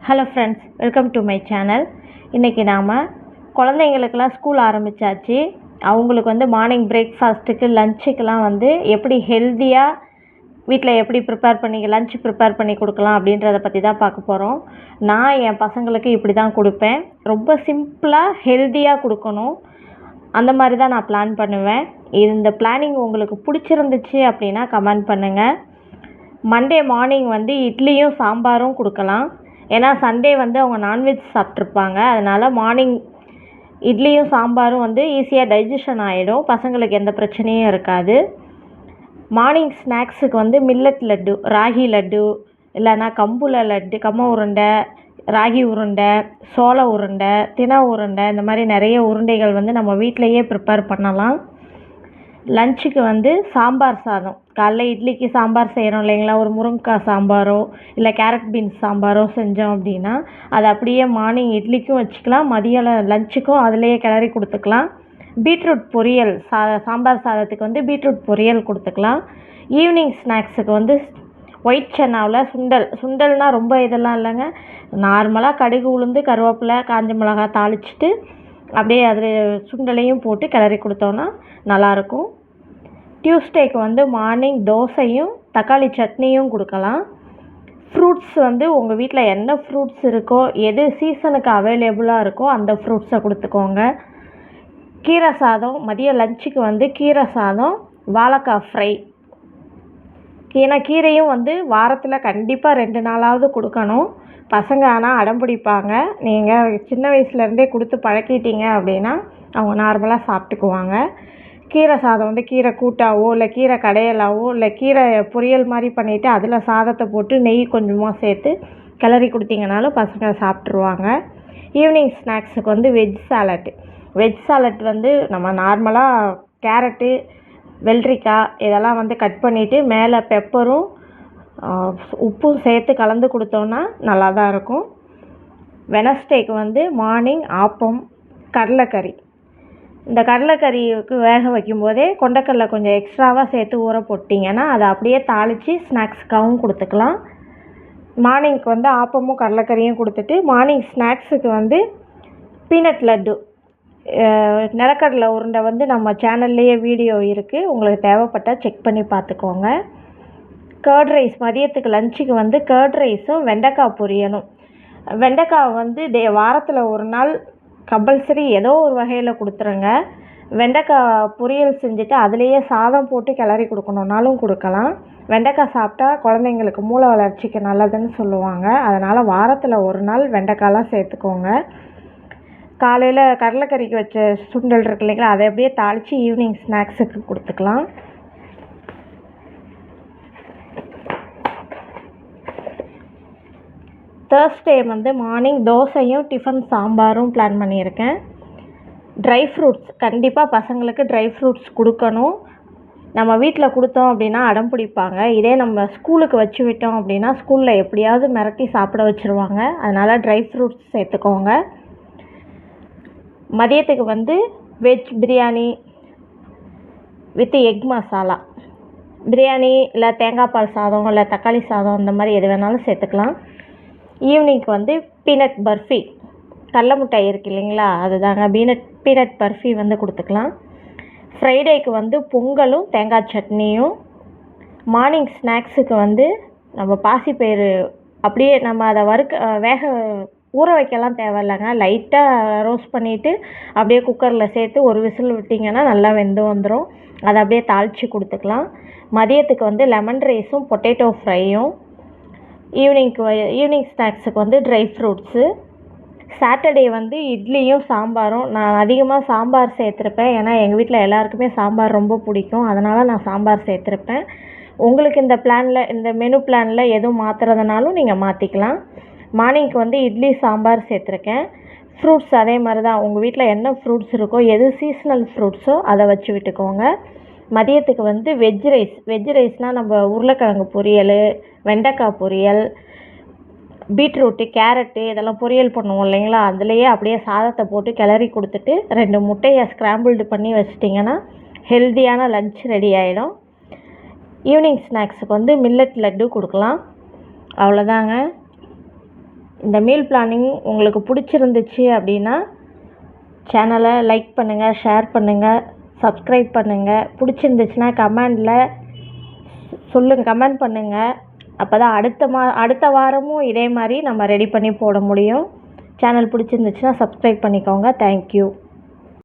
Hello friends, welcome to my channel. இன்றைக்கி நாம் குழந்தைங்களுக்கெல்லாம் ஸ்கூல் ஆரம்பித்தாச்சு. அவங்களுக்கு மார்னிங் பிரேக்ஃபாஸ்ட்டுக்கு லஞ்சுக்கெலாம் எப்படி ஹெல்த்தியாக வீட்டில் எப்படி லஞ்ச் ப்ரிப்பேர் பண்ணி கொடுக்கலாம் அப்படின்றத பற்றி தான் பார்க்க போகிறோம். நான் என் பசங்களுக்கு இப்படி தான் கொடுப்பேன். ரொம்ப சிம்பிளாக ஹெல்த்தியாக கொடுக்கணும், அந்த மாதிரி தான் நான் பிளான் பண்ணுவேன். இந்த பிளானிங் உங்களுக்கு பிடிச்சிருந்துச்சு அப்படின்னா கமெண்ட் பண்ணுங்கள். மண்டே மார்னிங் இட்லியும் சாம்பாரும் கொடுக்கலாம். ஏன்னா சண்டே அவங்க நான்வெஜ் சாப்பிட்ருப்பாங்க. அதனால் மார்னிங் இட்லியும் சாம்பாரும் ஈஸியாக டைஜஷன் ஆகிடும். பசங்களுக்கு எந்த பிரச்சனையும் இருக்காது. மார்னிங் ஸ்நாக்ஸுக்கு மில்லட் லட்டு, ராகி லட்டு, இல்லைன்னா கம்புல லட்டு, கம்ம உருண்டை, ராகி உருண்டை, சோள உருண்டை, தினை உருண்டை, இந்த மாதிரி நிறைய உருண்டைகள் நம்ம வீட்டிலையே ப்ரிப்பேர் பண்ணலாம். லஞ்சுக்கு சாம்பார் சாதம், காலைல இட்லிக்கு சாம்பார் செய்கிறோம் இல்லைங்களா, ஒரு முருங்கைக்காய் சாம்பாரோ இல்லை கேரட் பீன்ஸ் சாம்பாரோ செஞ்சோம் அப்படின்னா அதை அப்படியே மார்னிங் இட்லிக்கும் வச்சுக்கலாம், மதியம் லஞ்சுக்கும் அதிலேயே கிளறி கொடுத்துக்கலாம். பீட்ரூட் பொரியல், சாம்பார் சாதத்துக்கு பீட்ரூட் பொரியல் கொடுத்துக்கலாம். ஈவினிங் ஸ்நாக்ஸுக்கு ஒயிட் சன்னாவில் சுண்டல்னால் ரொம்ப இதெல்லாம் இல்லைங்க, நார்மலாக கடுகு உளுந்து கருவேப்பிலை காஞ்ச மிளகா தாளிச்சிட்டு அப்படியே அதில் சுண்டலையும் போட்டு கிளறி கொடுத்தோன்னா நல்லாயிருக்கும். டியூஸ்டேக்கு மார்னிங் தோசையும் தக்காளி சட்னியும் கொடுக்கலாம். ஃப்ரூட்ஸ் உங்கள் வீட்டில் என்ன ஃப்ரூட்ஸ் இருக்கோ, எது சீசனுக்கு அவைலபிளாக இருக்கோ அந்த ஃப்ரூட்ஸை கொடுத்துக்கோங்க. கீரை சாதம், மதியம் லஞ்சுக்கு கீரை சாதம், வாழைக்காய் ஃப்ரை. ஏன்னா கீரையும் வாரத்தில் கண்டிப்பாக 2 நாளாவது கொடுக்கணும். பசங்க ஆனால் அடம் பிடிப்பாங்க. நீங்கள் சின்ன வயசுலேருந்தே கொடுத்து பழக்கிட்டீங்க அப்படின்னா அவங்க நார்மலாக சாப்பிட்டுக்குவாங்க. கீரை சாதம் கீரை கூட்டாவோ இல்லை கீரை கடையலாவோ இல்லை கீரை பொரியல் மாதிரி பண்ணிவிட்டு அதில் சாதத்தை போட்டு நெய் கொஞ்சமாக சேர்த்து கிளறி கொடுத்தீங்கனாலும் பசங்க சாப்பிட்ருவாங்க. ஈவினிங் ஸ்நாக்ஸுக்கு வெஜ் சாலட் நம்ம நார்மலாக கேரட்டு, வெள்ளரிக்காய் இதெல்லாம் கட் பண்ணிவிட்டு மேலே பெப்பரும் உப்பும் சேர்த்து கலந்து கொடுத்தோன்னா நல்லா தான் இருக்கும். வெனஸ்டேக்கு மார்னிங் ஆப்பம், கடலைக்கறி. இந்த கடலைக்கறிக்கு வேக வைக்கும்போதே கொண்டக்கடலை கொஞ்சம் எக்ஸ்ட்ராவாக சேர்த்து ஊற போட்டிங்கன்னா அதை அப்படியே தாளித்து ஸ்நாக்ஸுக்காகவும் கொடுத்துக்கலாம். மார்னிங்க்கு ஆப்பமும் கடலைக்கறியும் கொடுத்துட்டு மார்னிங் ஸ்நாக்ஸுக்கு பீனட் லட்டு, நிலக்கடலை உருண்டை நம்ம சேனல்லையே வீடியோ இருக்குது, உங்களுக்கு தேவைப்பட்டால் செக் பண்ணி பார்த்துக்கோங்க. கர்ட் ரைஸ், மதியத்துக்கு லஞ்சுக்கு கர்ட் ரைஸும் வெண்டைக்காய் பொரியலும். வெண்டைக்காய் வாரத்தில் ஒரு நாள் கம்பல்சரி ஏதோ ஒரு வகையில் கொடுத்துருங்க. வெண்டைக்காய் பொரியல் செஞ்சுட்டு அதுலேயே சாதம் போட்டு கிளறி கொடுக்கணுன்னாலும் கொடுக்கலாம். வெண்டைக்காய் சாப்பிட்டா குழந்தைங்களுக்கு மூளை வளர்ச்சிக்கு நல்லதுன்னு சொல்லுவாங்க. அதனால் வாரத்தில் ஒரு நாள் வெண்டைக்காயெலாம் சேர்த்துக்கோங்க. காலையில் கடலைக்கறிக்கு வச்ச சுண்டல் இருக்கு இல்லைங்களா, அதை அப்படியே தாளித்து ஈவினிங் ஸ்நாக்ஸுக்கு கொடுத்துக்கலாம். தேர்ஸ்டே மார்னிங் தோசையும் டிஃபன் சாம்பாரும் பிளான் பண்ணியிருக்கேன். ட்ரை ஃப்ரூட்ஸ், கண்டிப்பாக பசங்களுக்கு ட்ரை ஃப்ரூட்ஸ் கொடுக்கணும். நம்ம வீட்டில் கொடுத்தோம் அப்படின்னா அடம் பிடிப்பாங்க. இதே நம்ம ஸ்கூலுக்கு வச்சு விட்டோம் அப்படின்னா ஸ்கூலில் எப்படியாவது மிரட்டி சாப்பிட வச்சுருவாங்க. அதனால் ட்ரை ஃப்ரூட்ஸ் சேர்த்துக்கோங்க. மதியத்துக்கு veg biryani with egg masala biryani, இல்லை தேங்காய் பால் சாதம், இல்லை தக்காளி சாதம், இந்த மாதிரி எது வேணாலும் சேர்த்துக்கலாம். ஈவினிங்க்கு பீனட் பர்ஃபி, கடலை மிட்டாய் இருக்குது இல்லைங்களா, அதுதாங்க பீனட் பர்ஃபி கொடுத்துக்கலாம். ஃப்ரைடேக்கு பொங்கலும் தேங்காய் சட்னியும். மார்னிங் ஸ்நாக்ஸுக்கு நம்ம பாசிப்பயிறு அப்படியே நம்ம அதை ஊற வைக்கலாம் தேவையில்லைங்க, லைட்டாக ரோஸ்ட் பண்ணிவிட்டு அப்படியே குக்கரில் சேர்த்து ஒரு விசில் விட்டிங்கன்னா நல்லா வெந்து வந்துடும். அதை அப்படியே தாளித்து கொடுத்துக்கலாம். மதியத்துக்கு லெமன் ரைஸும் பொட்டேட்டோ ஃப்ரையும். ஈவினிங் ஸ்நாக்ஸுக்கு ட்ரை ஃப்ரூட்ஸு. சாட்டர்டே இட்லியும் சாம்பாரும். நான் அதிகமாக சாம்பார் சேர்த்துருப்பேன், ஏன்னா எங்கள் வீட்டில் எல்லாருக்குமே சாம்பார் ரொம்ப பிடிக்கும். அதனால் நான் சாம்பார் சேர்த்துருப்பேன். உங்களுக்கு இந்த மெனு பிளானில் எதுவும் மாற்றுறதுனாலும் நீங்கள் மாற்றிக்கலாம். மார்னிங்க்கு இட்லி சாம்பார் சேர்த்துருக்கேன். ஃப்ரூட்ஸ் அதே மாதிரி தான், உங்கள் வீட்டில் என்ன ஃப்ரூட்ஸ் இருக்கோ, எது சீஸ்னல் ஃப்ரூட்ஸோ அதை வச்சு விட்டுக்கோங்க. மதியத்துக்கு வெஜ் ரைஸ்னால் நம்ம உருளைக்கிழங்கு பொரியல், வெண்டைக்காய் பொரியல், பீட்ரூட்டு, கேரட்டு இதெல்லாம் பொரியல் பண்ணுவோம் இல்லைங்களா, அதுலேயே அப்படியே சாதத்தை போட்டு கிளறி கொடுத்துட்டு 2 முட்டையை ஸ்க்ராம்பிள்டு பண்ணி வச்சிட்டிங்கன்னா ஹெல்த்தியான லஞ்ச் ரெடி ஆகிடும். ஈவினிங் ஸ்நாக்ஸுக்கு மில்லட் லட்டு கொடுக்கலாம். அவ்வளோதாங்க. இந்த மீல் பிளானிங் உங்களுக்கு பிடிச்சிருந்துச்சு அப்படின்னா சேனலை லைக் பண்ணுங்கள், ஷேர் பண்ணுங்கள், சப்ஸ்கிரைப் பண்ணுங்கள். பிடிச்சிருந்துச்சுன்னா கமெண்ட் பண்ணுங்கள். அப்போ தான் அடுத்த வாரமும் இதே மாதிரி நம்ம ரெடி பண்ணி போட முடியும். சேனல் பிடிச்சிருந்துச்சுன்னா சப்ஸ்கிரைப் பண்ணிக்கோங்க. தேங்க்யூ.